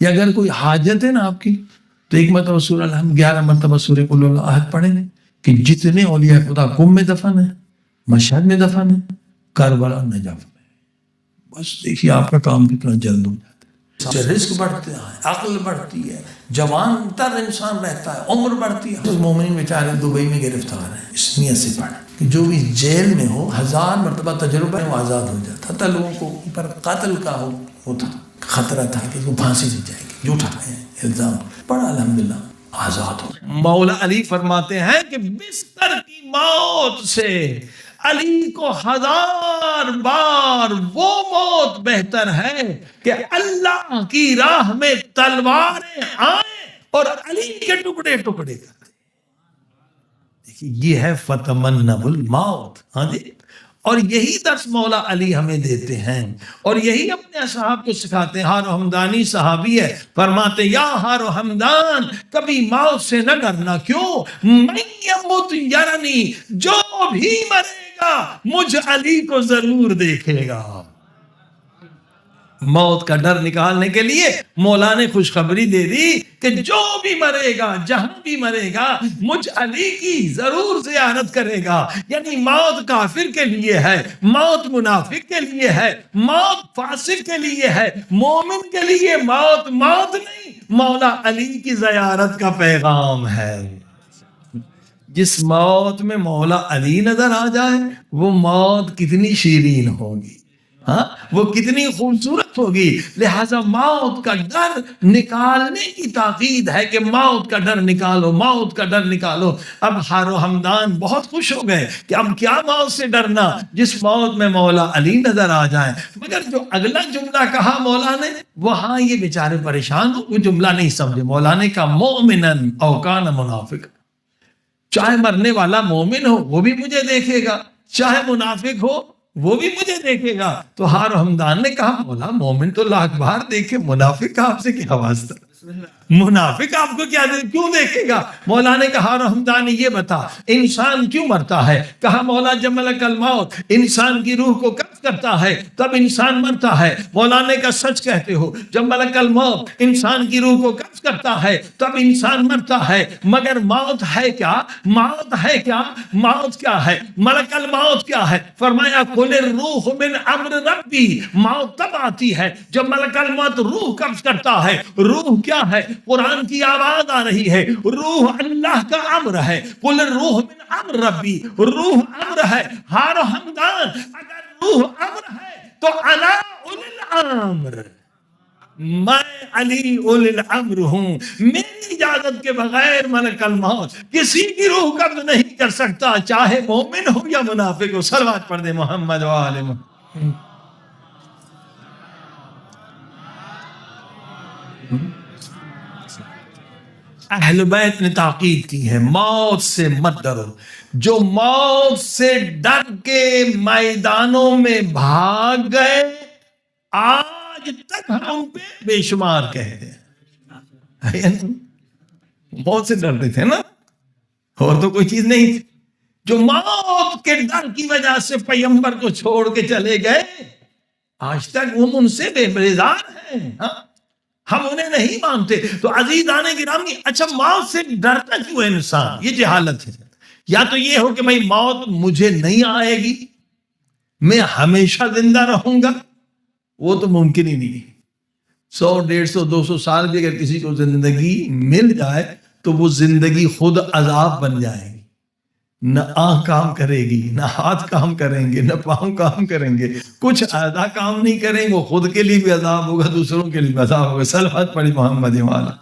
یا اگر کوئی حاجت ہے نا آپ کی تو ایک مرتبہ سورہ الحمد 11 مرتبہ سورہ قل اللہ احد پڑھیں گے کہ جتنے اولیاء خدا قم میں دفن ہیں، مشہد میں دفن ہیں، کربلا نجف میں، بس دیکھیے آپ کا کام کتنا جلد ہو جاتا ہے، رزق بڑھتے ہیں، عقل بڑھتی ہے، جوان تر انسان رہتا ہے، عمر بڑھتی ہے۔ مومنین بیچارے دبئی میں گرفتار ہیں، اس نیت سے پڑھیں کہ جو بھی جیل میں ہو 1000 مرتبہ تجربہ ہے وہ آزاد ہو جاتا ہے۔ لوگوں کو اوپر قتل کا ہوتا خطرہ تھا کہ وہ پھانسی دی جائے گی، جھوٹا ہے الزام، پڑھا الحمدللہ آزاد ہو۔ مولا علی فرماتے ہیں کہ بستر کی موت سے علی کو 1000 بار وہ موت بہتر ہے کہ اللہ کی راہ میں تلواریں آئیں اور علی کے ٹکڑے ٹکڑے کر دیں۔ دیکھیے یہ ہے فتمنوا الموت، ہاں جی، اور یہی درس مولا علی ہمیں دیتے ہیں اور یہی اپنے اصحاب کو سکھاتے ہیں۔ ہارو ہمدانی صحابی ہے، فرماتے یا ہارو ہمدان کبھی موت سے نہ ڈرنا، کیوں؟ من یموت یرنی، جو بھی مرے گا مجھ علی کو ضرور دیکھے گا۔ موت کا ڈر نکالنے کے لیے مولا نے خوشخبری دے دی کہ جو بھی مرے گا، جہاں بھی مرے گا، مجھ علی کی ضرور زیارت کرے گا۔ یعنی موت کافر کے لیے ہے، موت منافق کے لیے ہے، موت فاسق کے لیے ہے، مومن کے لیے موت موت نہیں، مولا علی کی زیارت کا پیغام ہے۔ جس موت میں مولا علی نظر آ جائے وہ موت کتنی شیرین ہوگی، ہاں وہ کتنی خوبصورت ہوگی۔ لہذا موت کا ڈر نکالنے کی تاکید ہے کہ موت کا ڈر نکالو، موت کا ڈر نکالو۔ اب ہارو ہمدان بہت خوش ہو گئے کہ اب کیا موت سے ڈرنا جس موت میں مولا علی نظر آ جائیں۔ مگر جو اگلا جملہ کہا مولا نے، وہاں یہ بیچارے پریشان ہو، وہ جملہ نہیں سمجھے۔ مولا نے کہا مومنن او کان منافق، چاہے مرنے والا مومن ہو وہ بھی مجھے دیکھے گا، چاہے منافق ہو وہ بھی مجھے دیکھے گا۔ تو ہارو ہمدان نے کہا مولا مومن تو لاکھ بار دیکھے، منافق کا آپ سے کیا واسطہ، منافق آپ کو کیوں دیکھے گا؟ مولا نے کہا ہارو ہمدان یہ بتا انسان کیوں مرتا ہے؟ کہا مولا جب ملک الموت انسان کی روح کو قبض کرتا ہے تب انسان مرتا ہے۔ مولا نے کہا سچ کہتے ہو، جب ملک الموت انسان کی روح کو قبض کرتا ہے تب انسان مرتا ہے، مگر موت ہے کیا؟ موت ہے کیا؟ موت کیا ہے؟ ملک الموت کیا ہے؟ فرمایا قل الروح من امر ربی، موت تب آتی ہے جب ملک الموت روح قبض کرتا ہے۔ روح کیا ہے؟ قرآن کی آواز آ رہی ہے، روح اللہ کا امر ہے۔ قل الروح من امر ربی، روح امر ہے۔ ہارو ہمدان اگر روح امر ہے تو انا اولی الامر، میں علی اولی الامر ہوں، میری اجازت کے بغیر ملک الموت کسی کی روح قبض نہیں کر سکتا، چاہے مومن ہو یا منافق ہو۔ صلوات پڑھ دے محمد و آل محمد۔ اہل بیت نے تاکید کی ہے موت سے مت ڈرو۔ جو موت سے ڈر کے میدانوں میں بھاگ گئے آج تک ہم پہ بے شمار کہتے ہیں، موت سے ڈرتے تھے نا، اور تو کوئی چیز نہیں تھی۔ جو موت کے ڈر کی وجہ سے پیغمبر کو چھوڑ کے چلے گئے آج تک وہ ان سے بے بیزار ہیں، ہم انہیں نہیں مانتے۔ تو عزیزان گرامی، اچھا موت سے ڈرتا کیوں ہے انسان؟ یہ جہالت ہے۔ یا تو یہ ہو کہ بھائی موت مجھے نہیں آئے گی، میں ہمیشہ زندہ رہوں گا، وہ تو ممکن ہی نہیں۔ 100 150 200 سال کی اگر کسی کو زندگی مل جائے تو وہ زندگی خود عذاب بن جائے گی، نہ آنکھ کام کرے گی، نہ ہاتھ کام کریں گے، نہ پاؤں کام کریں گے، کچھ اعضاء کام نہیں کریں گے، وہ خود کے لیے بھی عذاب ہوگا، دوسروں کے لیے بھی عذاب ہوگا۔ صلوات پڑھی محمد والا۔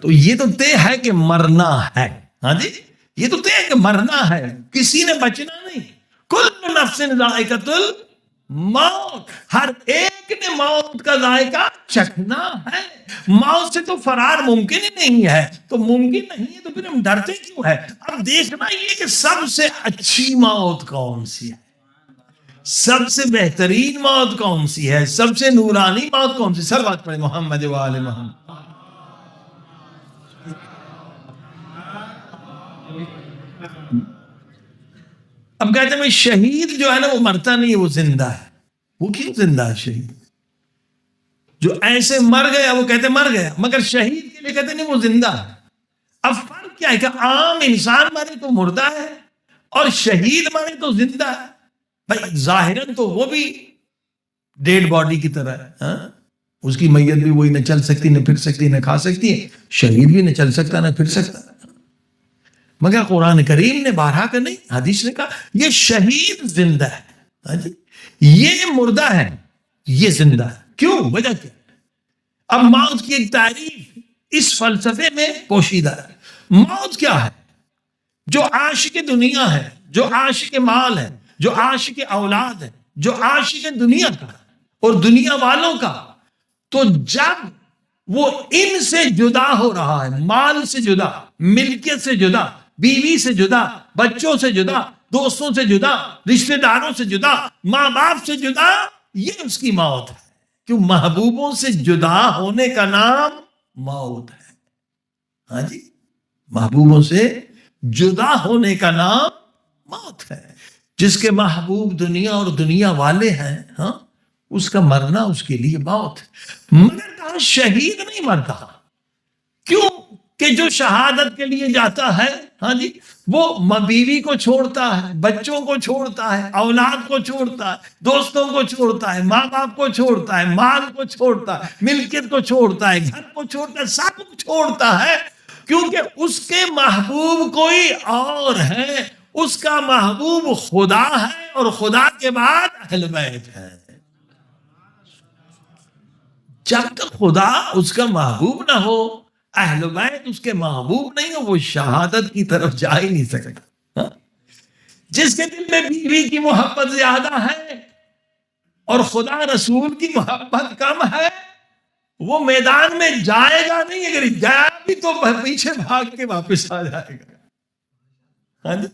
تو یہ تو طے ہے کہ مرنا ہے، ہاں جی، یہ تو طے ہے کہ مرنا ہے، کسی نے بچنا نہیں۔ کل نفس ذائقۃ الموت، ہر ایک نے موت کا ذائقہ چکھنا ہے۔ موت سے تو فرار ممکن ہی نہیں ہے، تو ممکن نہیں ہے تو پھر ہم ڈرتے کیوں ہے؟ اب دیکھنا یہ کہ سب سے اچھی موت کون سی ہے، سب سے بہترین موت کون سی ہے، سب سے نورانی موت کون سی؟ صلوات پڑھیں محمد و آل محمد۔ اب کہتے ہیں شہید جو ہے نا وہ مرتا نہیں ہے، وہ زندہ ہے. وہ کیوں زندہ ہے شہید؟ جو ایسے مر گیا وہ کہتے مر گیا، مگر شہید کے لیے کہتے نہیں وہ زندہ ہے. اب فرق کیا ہے کہ عام انسان مرے تو مردہ ہے اور شہید مرے تو زندہ ہے. بھائی ظاہراً تو وہ بھی ڈیڈ باڈی کی طرح ہے، ہاں؟ اس کی میت بھی وہی، نہ چل سکتی نہ پھر سکتی نہ کھا سکتی ہے. شہید بھی نہ چل سکتا نہ پھر سکتا. مگر قرآن کریم نے بارہا کا نہیں، حدیث نے کہا یہ شہید زندہ ہے. ہاں جی، یہ مردہ ہے، یہ زندہ ہے. کیوں؟ وجہ کیا؟ اب موت کی ایک تعریف اس فلسفے میں پوشیدہ ہے. موت کیا ہے؟ جو عاشق دنیا ہے، جو عاشق مال ہے، جو عاشق اولاد ہے، جو عاشق دنیا کا اور دنیا والوں کا، تو جب وہ ان سے جدا ہو رہا ہے، مال سے جدا، ملکیت سے جدا، بیوی سے جدا، بچوں سے جدا، دوستوں سے جدا، رشتہ داروں سے جدا، ماں باپ سے جدا، یہ اس کی موت ہے. کیوں؟ محبوبوں سے جدا ہونے کا نام موت ہے. ہاں جی، محبوبوں سے جدا ہونے کا نام موت ہے. جس کے محبوب دنیا اور دنیا والے ہیں، ہاں، اس کا مرنا اس کے لیے موت ہے. مگر کہاں شہید نہیں مرتا. کیوں؟ کہ جو شہادت کے لیے جاتا ہے، ہاں جی، وہ بیوی کو چھوڑتا ہے، بچوں کو چھوڑتا ہے، اولاد کو چھوڑتا ہے، دوستوں کو چھوڑتا ہے، ماں باپ کو چھوڑتا ہے، مال کو چھوڑتا ہے، ملکیت کو چھوڑتا ہے، گھر کو چھوڑتا ہے، سب کو چھوڑتا ہے. کیونکہ اس کے محبوب کوئی اور ہے. اس کا محبوب خدا ہے اور خدا کے بعد اہل بیت ہے. جب تک خدا اس کا محبوب نہ ہو، اہل بیت اس کے محبوب نہیں ہو، وہ شہادت کی طرف جا ہی نہیں سکتا. ہاں؟ جس کے دل میں بیوی کی محبت زیادہ ہے اور خدا رسول کی محبت کم ہے، وہ میدان میں جائے گا نہیں. اگر گیا بھی تو پیچھے بھاگ کے واپس آ جائے گا. ہاں جی،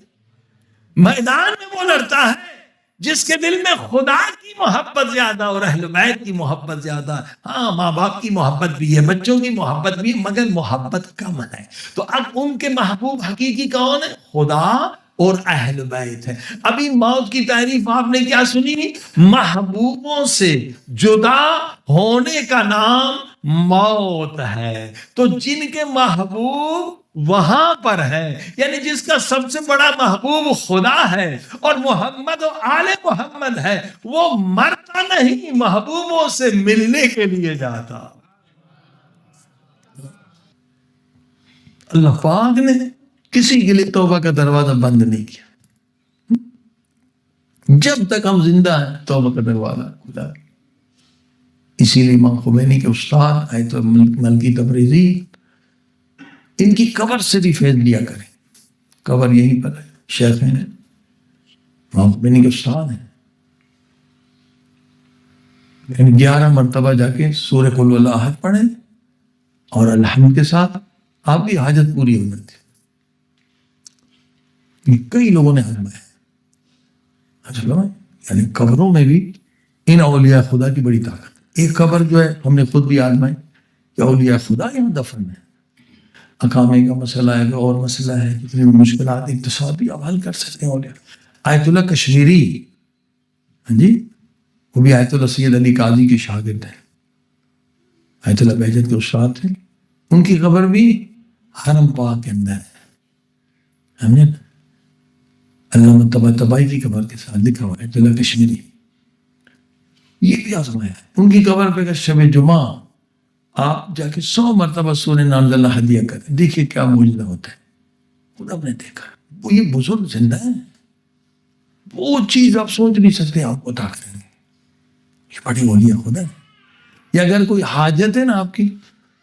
میدان میں وہ لڑتا ہے جس کے دل میں خدا کی محبت زیادہ اور اہل بیت کی محبت زیادہ. ہاں، ماں باپ کی محبت بھی ہے، بچوں کی محبت بھی ہے، مگر محبت کم ہے. تو اب ان کے محبوب حقیقی کون ہے؟ خدا اور اہل بیت ہے. ابھی موت کی تعریف آپ نے کیا سنی؟ محبوبوں سے جدا ہونے کا نام موت ہے. تو جن کے محبوب وہاں پر ہے، یعنی جس کا سب سے بڑا محبوب خدا ہے اور محمد و آل محمد ہے، وہ مرتا نہیں، محبوبوں سے ملنے کے لیے جاتا. اللہ پاک نے کسی کے لیے توبہ کا دروازہ بند نہیں کیا. جب تک ہم زندہ ہیں توبہ کا دروازہ کھلا. اسی لیے امام خمینی کے استاد آیت ملکی تبریزی، ان کی قبر سے بھی فیض لیا کریں. قبر یہیں پر ہے، شیخ ہیں، امام خمینی کے استاد ہیں. 11 مرتبہ جا کے سورہ قل واللہ احد پڑھیں اور الحمد کے ساتھ آپ کی حاجت پوری ہو جاتی. کئی لوگوں نے آزمایا، یعنی قبروں میں بھی ان اولیاء خدا کی بڑی طاقت. ایک قبر جو ہے ہم نے خود بھی آزمائی کہ اولیاء خدا یہاں دفن ہے. اقامے کا مسئلہ ہے، اور مسئلہ ہے، جتنی بھی مشکلات اقتصادی آپ حل کر سکتے ہیں. اولیاء آیت اللہ کشمیری، ہاں جی، وہ بھی آیت اللہ سید علی قاضی کے شاگرد ہیں، آیت اللہ بہجت کے استاد تھے. ان کی قبر بھی حرم پاک کے اندر ہے. ہمیں علامہ طبائی کی قبر کے ساتھ لکھا ہوا ہے آیت اللہ کشمیری. یہ بھی آزمایا. ان کی قبر پہ شب جمعہ آپ جا کے 100 مرتبہ سورہ نازلہ ہدیہ کریں، دیکھیے کیا معجزہ ہوتا ہے. خدا نے دیکھا وہ یہ بزرگ زندہ ہے، وہ چیز آپ سوچ نہیں سکتے، آپ کو عطا کریں گے. یہ بڑی اولیاء خدا ہے. یا اگر کوئی حاجت ہے نا آپ کی،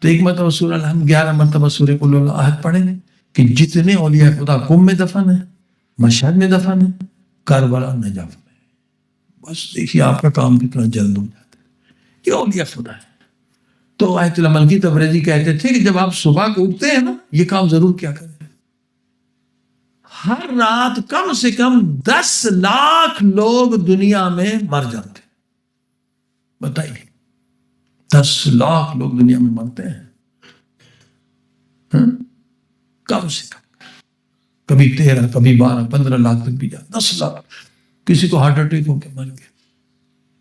تو ایک مرتبہ سورہ الحمد، 11 مرتبہ سورہ قل واللہ احد پڑھیں گے کہ جتنے اولیاء خدا قم میں دفن ہے، مشہد میں دفن ہے، کربلا نجف میں، بس دیکھیے آپ کا کام کتنا جلد ہو جاتا ہے. یہ اولیاء خدا ہے. تو آیت اللہ ملکی تبریزی کہتے تھے کہ جب آپ صبح کو اٹھتے ہیں نا، یہ کام ضرور کیا کریں. ہر رات کم سے کم 10 لاکھ لوگ دنیا میں مر جاتے. بتائیے، 10 لاکھ لوگ دنیا میں مرتے ہیں، کم سے کم. کبھی 13 کبھی 12 15 لاکھ تک بھی جاتا، 10 لاکھ. کسی کو ہارٹ اٹیک ہو کے مر گیا،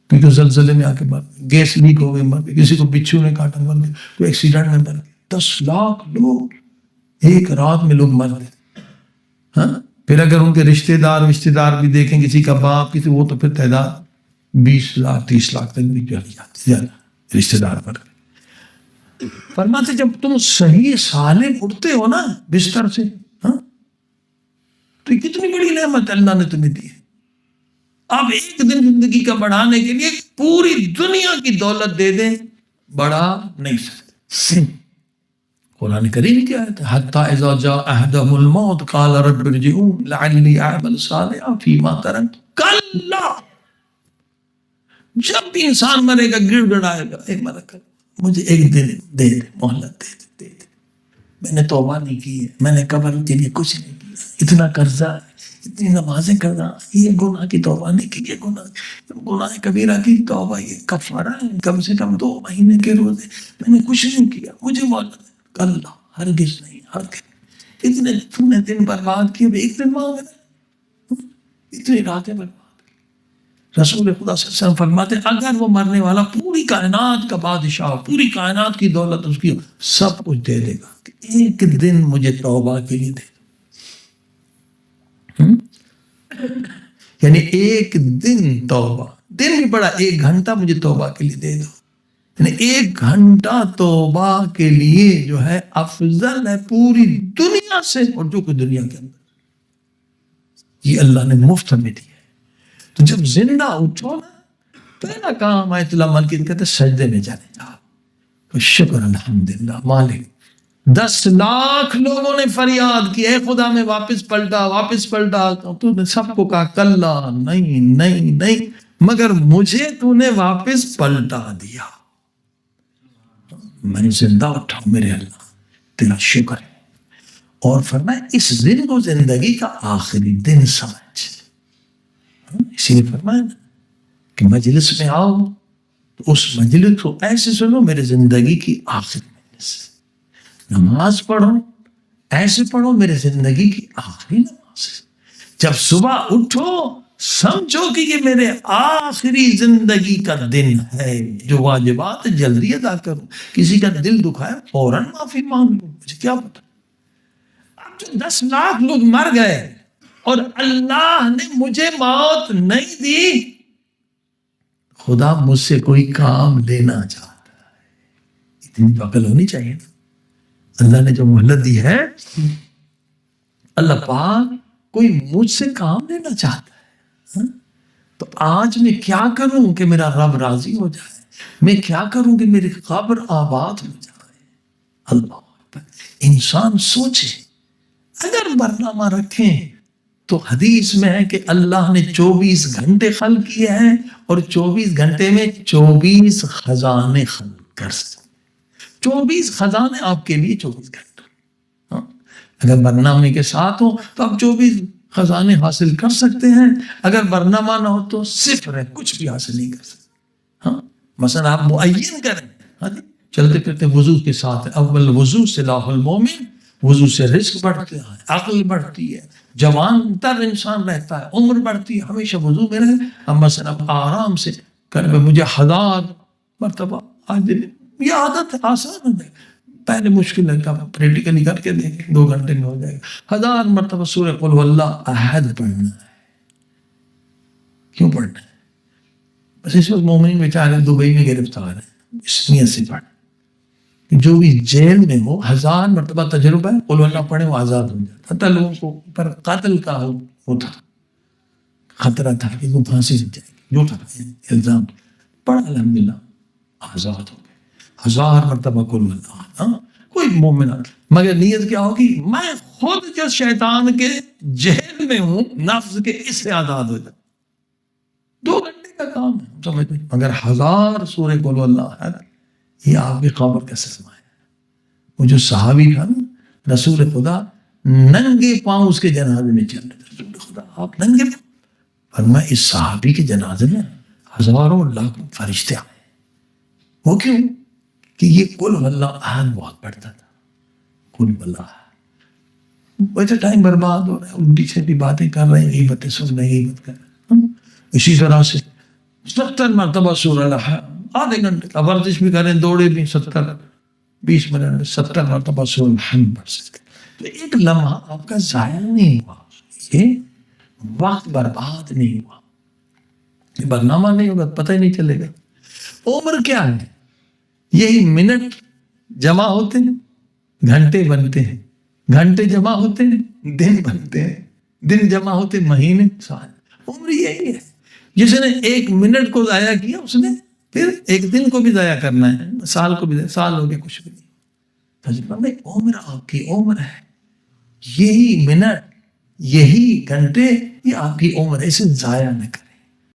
کسی کو زلزلے میں آ کے مر گیا، گیس لیک ہو گئے مر گئے، کسی کو بچھو نے کاٹا مر گیا، کوئی ایکسیڈنٹ میں مر گیا. 10 لاکھ لوگ ایک رات میں لوگ مر گئے. ہاں پھر اگر ان کے رشتے دار بھی دیکھیں، کسی کا باپ کسی، وہ تو پھر تعداد 20 لاکھ 30 لاکھ تک بھی چلی جاتی ہے رشتے دار مر گئے. فرماتے جب تم صحیح سالم اٹھتے ہو نا بستر سے، ہاں تو یہ کتنی بڑی نعمت اللہ نے تمہیں دی ہے. اب ایک دن زندگی کا بڑھانے کے لیے پوری دنیا کی دولت دے دیں، بڑھا نہیں سکتے. قرآن کریم کیا ہے؟ حتی اذا جاء احدهم الموت قال رب ارجعون لعلی اعمل صالحا فیما ترکت کلا. جب بھی انسان مرے گا گڑ گڑائے گا، ایک ملک مجھے ایک دن دے دے، مہلت دے دے، میں نے توبہ نہیں کی ہے، میں نے قبر کے لیے کچھ نہیں کیا، اتنا قرضہ ہے، اتنی نمازیں کرنا، یہ گناہ کی توبہ نہیں کی، یہ گناہ کبیرہ کی توبہ، یہ کفارہ ہے، کم سے کم 2 مہینے کے روزے، میں نے کچھ نہیں کیا، مجھے مہلت. اللہ ہرگز نہیں، ہرگز. اتنے تم نے دن برباد کیے، ایک دن مانگ رہے، اتنی راتیں برباد. رسول خدا صلی اللہ علیہ وسلم فرماتے ہیں اگر وہ مرنے والا پوری کائنات کا بادشاہ، پوری کائنات کی دولت اس کی سب کچھ دے دے گا، کہ ایک دن مجھے توبہ کے لیے دے دو. یعنی ایک دن توبہ، دن بھی بڑا، 1 گھنٹہ مجھے توبہ کے لیے دے دو. یعنی 1 گھنٹہ توبہ کے لیے جو ہے افضل ہے پوری دنیا سے، اور جو کوئی دنیا کے اندر. یہ اللہ نے مفت میں دیا ہے. تو جب زندہ اٹھو نا، پہلا کام آیت اللہ مالک کہتے سجدے میں جانے جاؤ. تو شکر الحمدللہ مالک. 10 لاکھ لوگوں نے فریاد کی، اے خدا میں واپس پلٹا. تو نے سب کو کہا کلا، نہیں نہیں نہیں، مگر مجھے تو نے واپس پلٹا دیا، میں زندہ اٹھا ہوں، میرے اللہ تیرا شکر ہے. اور فرمایا اس دن کو زندگی کا آخری دن سمجھ. اسی لیے فرمایا نا کہ مجلس میں آؤ تو اس مجلس کو ایسے سنو میرے زندگی کی آخری مجلس. نماز پڑھو ایسے پڑھو میرے زندگی کی آخری نماز. جب صبح اٹھو سمجھو کہ یہ میرے آخری زندگی کا دن ہے، جو واجبات جلدی ادا کروں. کسی کا دل دکھائے فوراً معافی مانگ لوں، مجھے کیا پتا. اب جو 10 لاکھ لوگ مر گئے اور اللہ نے مجھے موت نہیں دی، خدا مجھ سے کوئی کام لینا چاہتا ہے. اتنی تو عقل ہونی چاہیے نا. اللہ نے جو مہلت دی ہے، اللہ پاک کوئی مجھ سے کام لینا چاہتا ہے. تو آج میں کیا کروں کہ میرا رب راضی ہو جائے، میں کیا کروں کہ میری قبر آباد ہو جائے. اللہ اکبر. انسان سوچے، اگر برنامہ رکھیں تو حدیث میں ہے کہ اللہ نے 24 گھنٹے خلق کیے ہیں، اور 24 گھنٹے میں 24 خزانے خلق کر سکتے. 24 خزانے آپ کے لیے 24 گھنٹے. اگر برنامے کے ساتھ ہو تو آپ 24 خزانے حاصل کر سکتے ہیں، اگر برنامہ نہ ہو تو صفر ہے، کچھ بھی حاصل نہیں کر سکتے. ہاں مثلا آپ معین کریں، ہاں جی چلتے پھرتے وضو کے ساتھ، اول وضو سلاح المومن، وضو سے رزق بڑھتا ہے، عقل بڑھتی ہے، جوان تر انسان رہتا ہے، عمر بڑھتی ہے. ہمیشہ وضو میں رہے. اب مثلا آرام سے کر مجھے 1000 مرتبہ آج دن، یہ عادت ہے، آسان ہے. پہلے مشکل ہے، پریکٹیکلی کر کے دیکھیں 2 گھنٹے میں ہو جائے گا. 1000 مرتبہ سورہ قل هو اللہ احد پڑھنا ہے. کیوں پڑھنا ہے؟ بس اس وقت مومنین بیچارے دبئی میں گرفتار ہیں، اس نیت سے پڑھ. جو بھی جیل میں ہو 1000 مرتبہ تجربہ ہے، قل اللہ پڑھے وہ آزاد ہو جاتا. حتی لوگوں کو پر قتل کا ہوتا خطرہ تھا کہ وہ پھانسی سے جائے گی، جھوٹا الزام پڑھا، الحمدللہ آزاد ہو گئے. 1000 مرتبہ قل اللہ. ہاں کوئی مومن، مگر نیت کیا ہوگی؟ میں خود جو شیطان کے جیل میں ہوں، نفس کے، اس سے آزاد ہو جاتا. 2 گھنٹے کا کام ہے، سمجھ میں. مگر 1000 سورہ قل اللہ ہے نا، یہ آپ کی قبر کا سرمایہ ہے. وہ جو صحابی تھا نا، رسول خدا ننگے پاؤں اس کے جنازے میں چل رہے. رسول خدا آپ ننگے پاؤں. فرمایا اس صحابی کے جنازے میں ہزاروں لاکھوں فرشتے آئے. وہ کیوں؟ کہ یہ قل اللہ احد بہت پڑھتا تھا. قل اللہ ویسے ٹائم برباد ہو رہا ہے، الٹی سیدھی باتیں کر رہے ہیں، غیبتیں سن رہے ہیں، غیبت کر رہے ہیں۔ اسی طرح سے 70 مرتبہ سورہ الحمد، آدھے گھنٹے کا ورزش بھی کریں، دوڑے بھی 20 منٹ میں 70 مرتبہ سورہ الحمد پڑھ سکتے۔ تو ایک لمحہ آپ کا ضائع نہیں ہوا، یہ وقت برباد نہیں ہوا، یہ برنامہ نہیں ہوگا، پتہ ہی نہیں چلے گا۔ عمر کیا ہے؟ یہی منٹ جمع ہوتے ہیں گھنٹے بنتے ہیں، گھنٹے جمع ہوتے ہیں دن بنتے ہیں، دن جمع ہوتے مہینے سال۔ عمر یہی ہے، جس نے ایک منٹ کو ضائع کیا اس نے پھر ایک دن کو بھی ضائع کرنا ہے، سال کو بھی، سال ہو گیا کچھ بھی نہیں۔ عمر آپ کی عمر ہے، یہی منٹ یہی گھنٹے یہ آپ کی عمر ہے، اسے ضائع نہ کریں۔